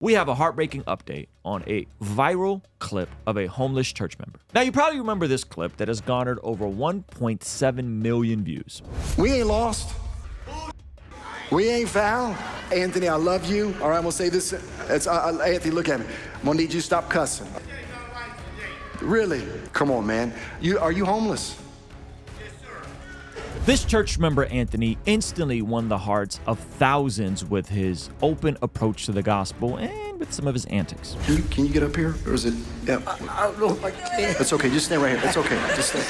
we have a heartbreaking update on a viral clip of a homeless church member. Now, you probably remember this clip that has garnered over 1.7 million views. We ain't lost. We ain't foul. Anthony, I love you. All right, I'm gonna say this. Anthony, look at me. I'm gonna need you to stop cussing. Really? Come on, man. Are you homeless? This church member, Anthony, instantly won the hearts of thousands with his open approach to the gospel and with some of his antics. Can you get up here? Or is it? Yeah. I don't know if I can. That's okay. Just stay right here. That's okay. Just stay.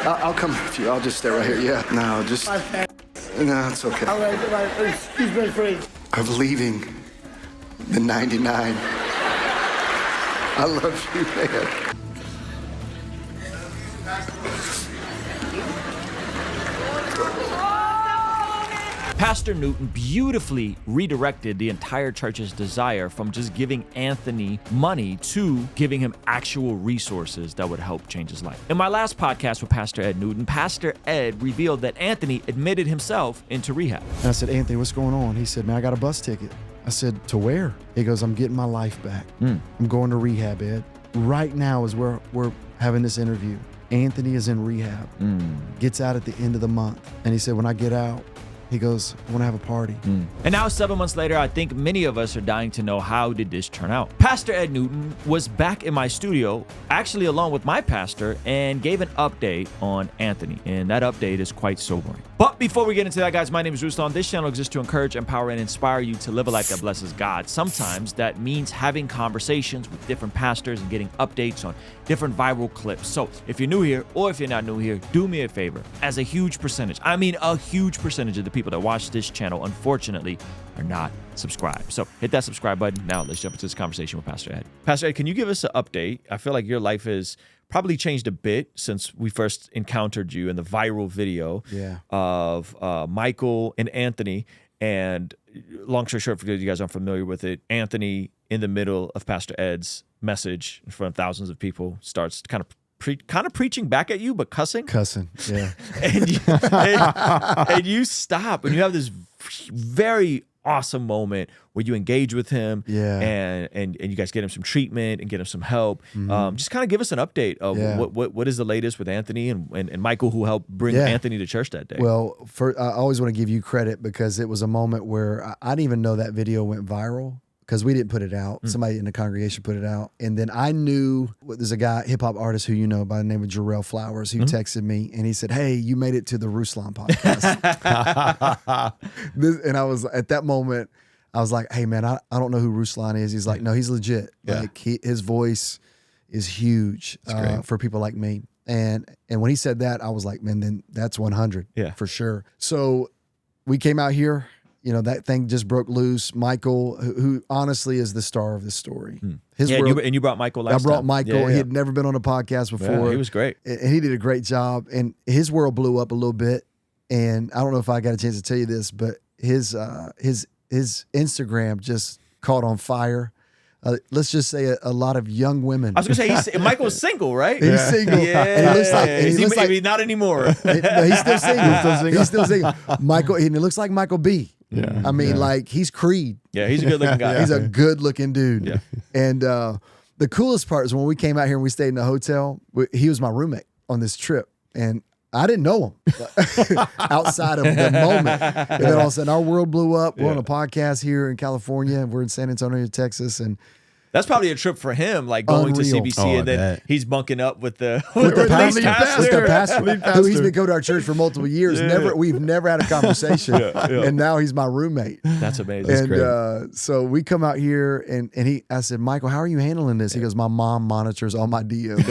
I'll come with you. I'll just stay right here. Yeah. No, just. No, it's okay. All right. Excuse me, friend. Of leaving the 99. I love you, man. Pastor Newton beautifully redirected the entire church's desire from just giving Anthony money to giving him actual resources that would help change his life. In my last podcast with Pastor Ed Newton, Pastor Ed revealed that Anthony admitted himself into rehab. And I said, Anthony, what's going on? He said, man, I got a bus ticket. I said, to where? He goes, I'm getting my life back. I'm going to rehab, Ed. Right now is where we're having this interview. Anthony is in rehab, gets out at the end of the month. And he said, when I get out, he goes, I want to have a party. And now 7 months later, I think many of us are dying to know, how did this turn out? Pastor Ed Newton was back in my studio, actually along with my pastor, and gave an update on Anthony. And that update is quite sobering. But before we get into that, guys, my name is Ruslan. This channel exists to encourage, empower, and inspire you to live a life that blesses God. Sometimes that means having conversations with different pastors and getting updates on different viral clips. So if you're new here, or if you're not new here, do me a favor. As a huge percentage, I mean a huge percentage of the people that watch this channel, unfortunately, are not subscribed. So hit that subscribe button. Now let's jump into this conversation with Pastor Ed. Pastor Ed, can you give us an update? I feel like your life has probably changed a bit since we first encountered you in the viral video of Michael and Anthony. And long story short, for you guys aren't familiar with it, Anthony, in the middle of Pastor Ed's message in front of thousands of people, starts kind of preaching back at you, but cussing. Yeah. and you stop, and you have this very awesome moment where you engage with him, and you guys get him some treatment and get him some help. Just kind of give us an update of what is the latest with Anthony and Michael, who helped bring Anthony to church that day. Well, I always want to give you credit, because it was a moment where I didn't even know that video went viral, because we didn't put it out. Somebody in the congregation put it out. And then I knew there's a guy, hip-hop artist who you know by the name of Jarrell Flowers, who texted me, and he said, hey, you made it to the Ruslan podcast. And I was, at that moment, I was like, hey, man, I don't know who Ruslan is. He's like, no, he's legit. Like, his voice is huge for people like me. And when he said that, I was like, man, then that's 100 for sure. So we came out here. You know, that thing just broke loose. Michael, who honestly is the star of this story. And you brought Michael last time. I brought Michael. He had never been on a podcast before. Yeah, he was great. And he did a great job. And his world blew up a little bit. And I don't know if I got a chance to tell you this, but his Instagram just caught on fire. Let's just say a lot of young women. I was going to say, Michael's single, right? He's single. Yeah. And he looks like not anymore. No, he's still single. He's still single. Michael, and it looks like Michael B. Yeah. I mean, like, he's Creed. Yeah, he's a good-looking guy. He's a good-looking dude. Yeah. And the coolest part is when we came out here and we stayed in the hotel, he was my roommate on this trip. And I didn't know him outside of the moment. And then all of a sudden, our world blew up. We're on a podcast here in California. We're in San Antonio, Texas. And that's probably a trip for him, like going to CBC, and then he's bunking up with the pastor. Who he's been going to our church for multiple years. We've never had a conversation, and now he's my roommate. That's amazing. And so we come out here, and I said, Michael, how are you handling this? He goes, my mom monitors all my DMs.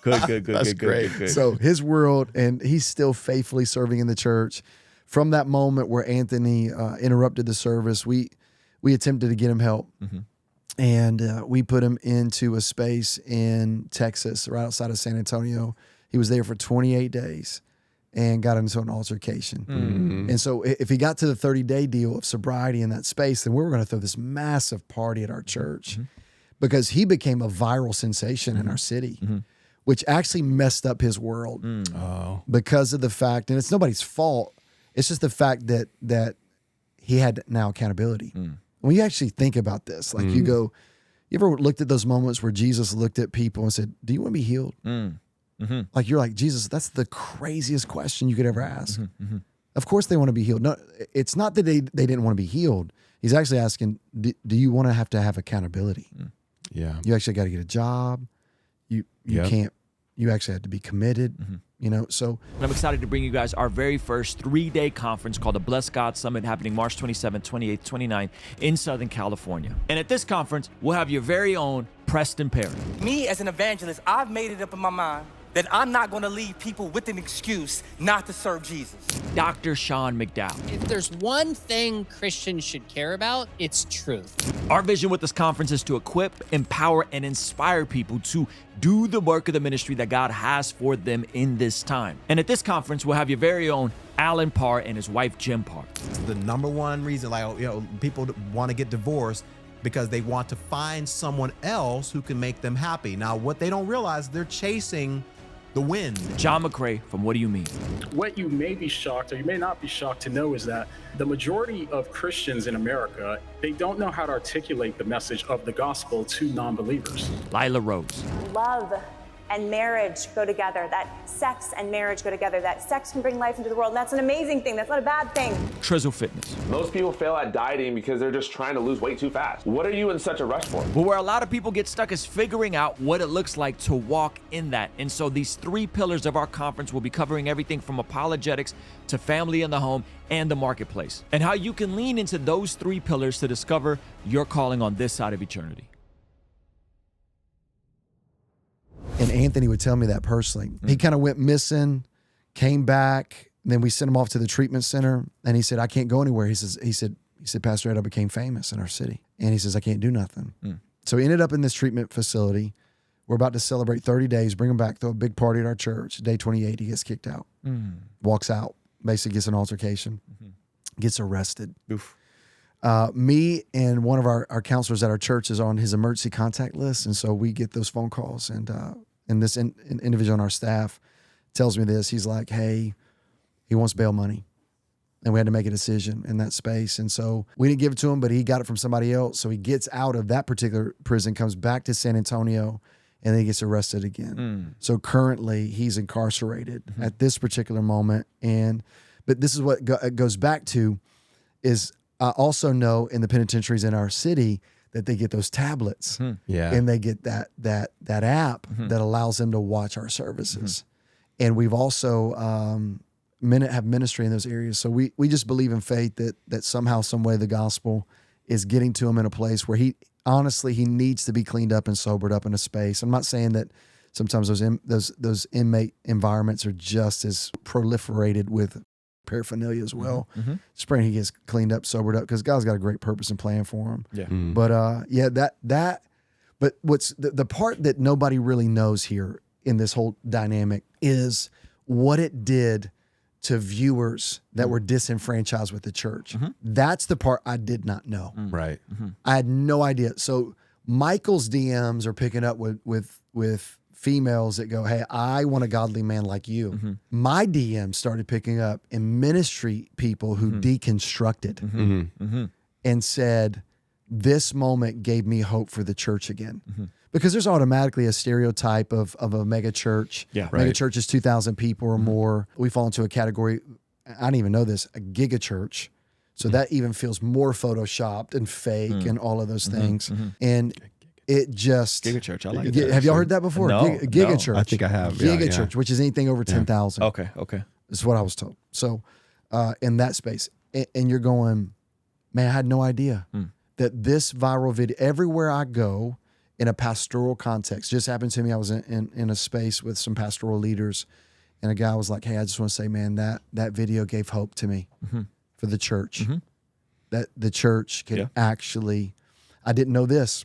Good. That's great. Good. So his world, and he's still faithfully serving in the church. From that moment where Anthony interrupted the service, we attempted to get him help. And we put him into a space in Texas, right outside of San Antonio. He was there for 28 days and got into an altercation. And so if he got to the 30-day deal of sobriety in that space, then we were going to throw this massive party at our church, because he became a viral sensation in our city, which actually messed up his world because of the fact, and it's nobody's fault, it's just the fact that he had now accountability. When you actually think about this, like you go, you ever looked at those moments where Jesus looked at people and said, do you want to be healed? Like you're like, Jesus, that's the craziest question you could ever ask. Of course they want to be healed. No, it's not that they didn't want to be healed. He's actually asking, do you want to have accountability? Yeah. You actually got to get a job. You can't, you actually have to be committed, you know, so. And I'm excited to bring you guys our very first 3-day conference called the Bless God Summit, happening March 27th, 28th, 29th in Southern California. And at this conference, we'll have your very own Preston Perry. Me as an evangelist, I've made it up in my mind that I'm not going to leave people with an excuse not to serve Jesus. Dr. Sean McDowell. If there's one thing Christians should care about, it's truth. Our vision with this conference is to equip, empower, and inspire people to do the work of the ministry that God has for them in this time. And at this conference, we'll have your very own Alan Parr and his wife, Jim Parr. The number one reason, like, you know, people want to get divorced because they want to find someone else who can make them happy. Now, what they don't realize, they're chasing the wind. John McCrae from What Do You Mean? What you may be shocked, or you may not be shocked to know, is that the majority of Christians in America, they don't know how to articulate the message of the gospel to non-believers. Lila Rose. Love and marriage go together, that sex and marriage go together, that sex can bring life into the world. That's an amazing thing. That's not a bad thing. Trizzle Fitness. Most people fail at dieting because they're just trying to lose weight too fast. What are you in such a rush for? But where a lot of people get stuck is figuring out what it looks like to walk in that. And so these 3 pillars of our conference will be covering everything from apologetics to family in the home and the marketplace, and how you can lean into those 3 pillars to discover your calling on this side of eternity. And Anthony would tell me that personally. He kind of went missing, came back, and then we sent him off to the treatment center. And he said, I can't go anywhere. He said, Pastor Ed, I became famous in our city. And he says, I can't do nothing. So he ended up in this treatment facility. We're about to celebrate 30 days, bring him back, throw a big party at our church. Day 28, he gets kicked out, walks out, basically gets an altercation, gets arrested. Oof. Me and one of our counselors at our church is on his emergency contact list. And so we get those phone calls, and this individual on our staff tells me this. He's like, hey, he wants bail money. And we had to make a decision in that space. And so we didn't give it to him, but he got it from somebody else. So he gets out of that particular prison, comes back to San Antonio, and then he gets arrested again. So currently he's incarcerated at this particular moment. But this is what it goes back to is I also know in the penitentiaries in our city that they get those tablets, and they get that app that allows them to watch our services. And we've also have ministry in those areas. So we just believe in faith that somehow, some way, the gospel is getting to him in a place where he needs to be cleaned up and sobered up in a space. I'm not saying that sometimes those inmate environments are just as proliferated with paraphernalia as well. Just praying he gets cleaned up, sobered up, because God's got a great purpose and plan for him. But what's the part that nobody really knows here in this whole dynamic is what it did to viewers that were disenfranchised with the church. That's the part I did not know. Right. I had no idea. So Michael's DMs are picking up with females that go, hey, I want a godly man like you. My DMs started picking up in ministry people who deconstructed and said, this moment gave me hope for the church again. Because there's automatically a stereotype of a mega church. Mega church is 2,000 people or more. We fall into a category, I didn't even know this, a giga church. So that even feels more photoshopped and fake and all of those things. And it just Giga church, I like that. Have y'all heard that before? No, Giga no. church. I think I have. Giga church, which is anything over 10,000. Okay. Is what I was told. So in that space, and you're going, man, I had no idea that this viral video, everywhere I go in a pastoral context, just happened to me. I was in a space with some pastoral leaders, and a guy was like, hey, I just want to say, man, that video gave hope to me for the church. That the church can actually, I didn't know this,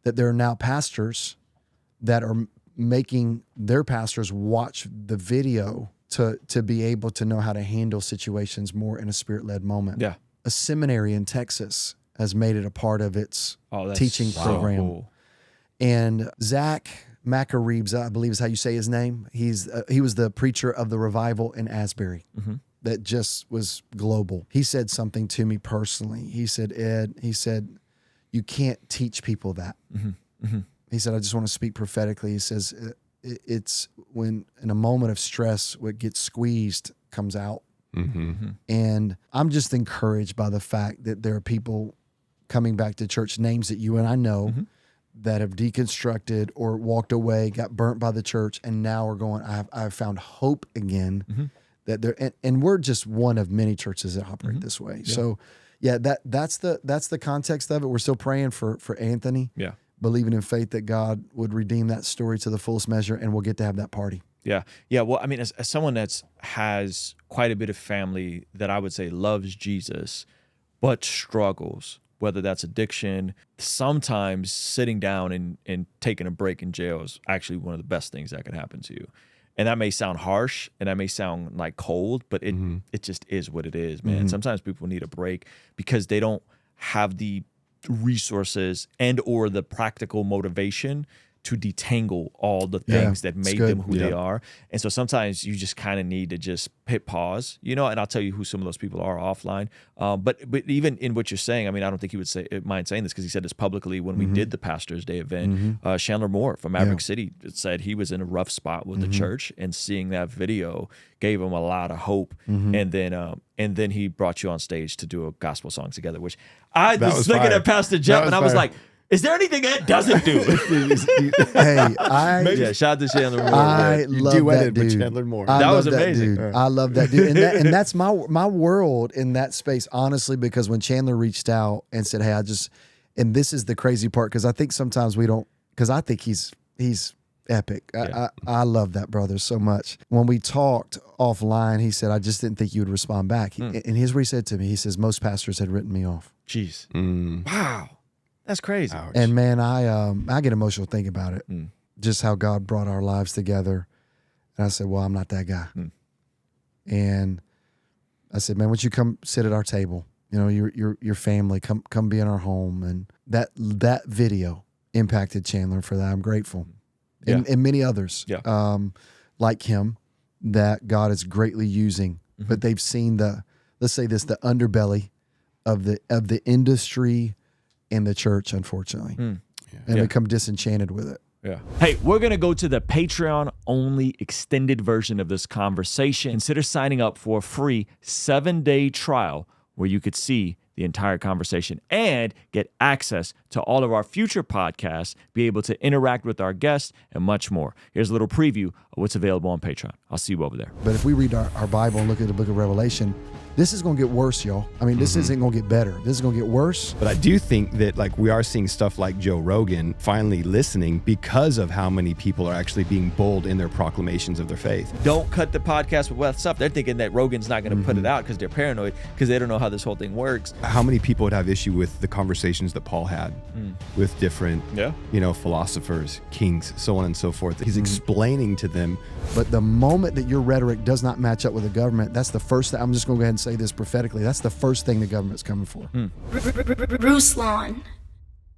that there are now pastors that are making their pastors watch the video to be able to know how to handle situations more in a spirit-led moment. A seminary in Texas has made it a part of its teaching program. Cool. And Zach Macareebs, I believe is how you say his name. He was the preacher of the revival in Asbury that just was global. He said something to me personally. He said, Ed, he said, you can't teach people that. He said, I just want to speak prophetically. He says, it's when in a moment of stress, what gets squeezed comes out. And I'm just encouraged by the fact that there are people coming back to church, names that you and I know, that have deconstructed or walked away, got burnt by the church, and now are going, I've found hope again. That they're, and we're just one of many churches that operate this way. So yeah, that's the context of it. We're still praying for Anthony. Yeah. Believing in faith that God would redeem that story to the fullest measure, and we'll get to have that party. Yeah. Yeah. Well, I mean, as someone that's has quite a bit of family that I would say loves Jesus, but struggles, whether that's addiction, sometimes sitting down and taking a break in jail is actually one of the best things that could happen to you. And that may sound harsh and that may sound like cold, but it just is what it is, man. Sometimes people need a break because they don't have the resources and or the practical motivation to detangle all the things that made them who they are. And so sometimes you just kind of need to just hit pause, you know, and I'll tell you who some of those people are offline. But even in what you're saying, I mean, I don't think he would mind saying this because he said this publicly when we did the Pastor's Day event. Chandler Moore from Maverick City said he was in a rough spot with the church, and seeing that video gave him a lot of hope. And then he brought you on stage to do a gospel song together, which I was looking at Pastor Jeff and I was like, is there anything Ed doesn't do? Hey, shout out to Chandler Moore. I love that dude. Chandler Moore. That was amazing. Dude. I love that dude. And that's my world in that space, honestly, because when Chandler reached out and said, hey, and this is the crazy part, because I think sometimes we don't, because I think he's epic. I love that brother so much. When we talked offline, he said, I just didn't think you would respond back. And here's what he said to me. He says, most pastors had written me off. Jeez. Wow. That's crazy. Ouch. And man, I get emotional thinking about it. Just how God brought our lives together. And I said, well, I'm not that guy. And I said, man, would you come sit at our table? You know, your family, come be in our home. And that video impacted Chandler. For that I'm grateful. And many others like him that God is greatly using. But they've seen the underbelly of the industry in the church, unfortunately, and become disenchanted with it. Yeah. Hey, we're going to go to the Patreon-only extended version of this conversation. Consider signing up for a free 7-day trial where you could see the entire conversation and get access to all of our future podcasts, be able to interact with our guests, and much more. Here's a little preview of what's available on Patreon. I'll see you over there. But if we read our Bible and look at the book of Revelation, this is going to get worse, y'all. I mean, this isn't going to get better. This is going to get worse. But I do think that like we are seeing stuff like Joe Rogan finally listening because of how many people are actually being bold in their proclamations of their faith. Don't cut the podcast with what's up. They're thinking that Rogan's not going to put it out because they're paranoid, because they don't know how this whole thing works. How many people would have issue with the conversations that Paul had with different, philosophers, kings, so on and so forth? He's explaining to them. But the moment that your rhetoric does not match up with the government, that's the first thing. I'm just going to go ahead and say this prophetically. That's the first thing the government's coming for. Ruslan